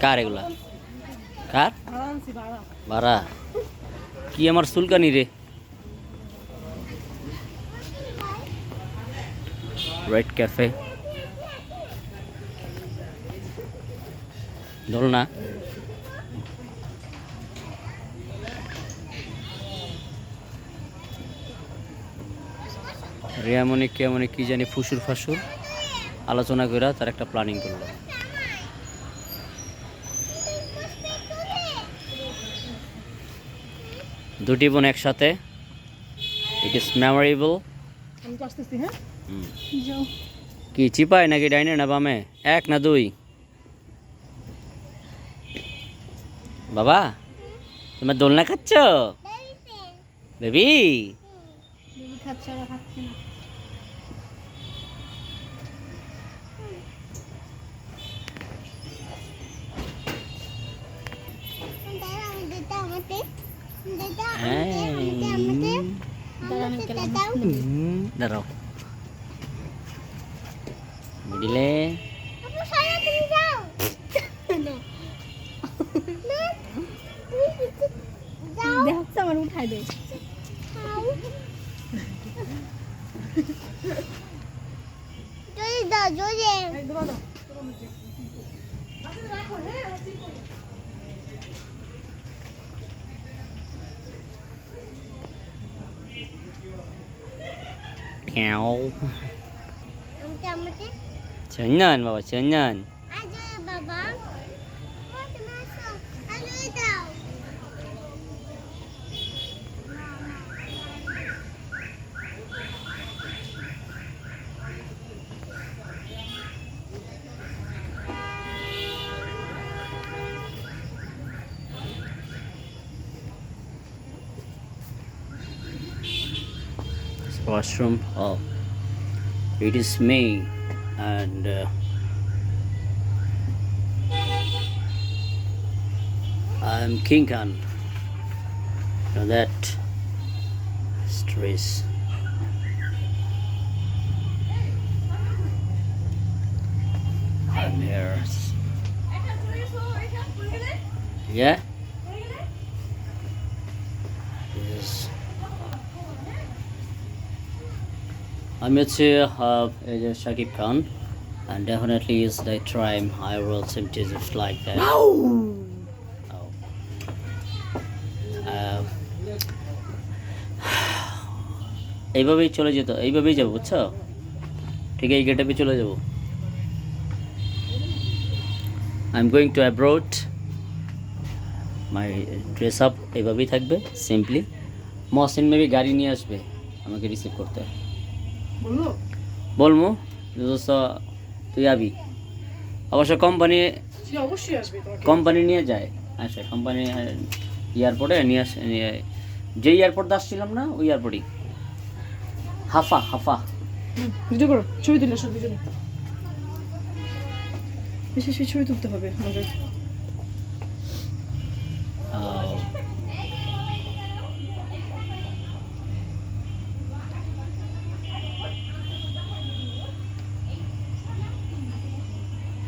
কার এগুলা? কার ভাড়া? কি আমার চুলকানি রে? রাইট ক্যাফে দোলনা। রিয়ামণি কেমনি কি জানি ফুসুর ফাসুর আলোচনা করে তার একটা প্ল্যানিং করলো। দুটি বোন একসাথে, ইট ইজ মেমোরেবল। আমি তো আসতেছি। হ্যাঁ, যাও। কি চিপায় নাকি ডাইনে না বামে? এক না দুই? বাবা তোমার দোলনা খাচ্ছ বেবি? খাচ্ছে ওরা খাচ্ছে না। দাঁড়াও মিডিলে। দেখছ আমার উঠাই দে। Cenyan bawa cenyan. Washroom. Oh, it is me, and I'm King Khan. Now that stress. I'm here. Yeah. Yes. I'm Shakib Khan, and definitely is the time I will simply just like that. Oh. এইভাবেই চলে যেত, এইভাবেই যাবো বুঝছো? ঠিক এই গেটআপে চলে যাব। I'm going to abroad. My dress up এইভাবেই থাকবে সিম্পলি। মহসিন মেবি গাড়ি নিয়ে আসবে আমাকে রিসিভ করতে। বলবো দোস্ত তুই আবি। অবশ্য কোম্পানি নিয়ে যায়, আচ্ছা কোম্পানি এয়ারপোর্টে নিয়ে আসে। যে এয়ারপোর্ট আসছিলাম না ওই এয়ারপোর্টই। হাফা ভিডিও করো, ছবি তুলে সব দুজনে বেশি ছবি তুলতে হবে আমাদের।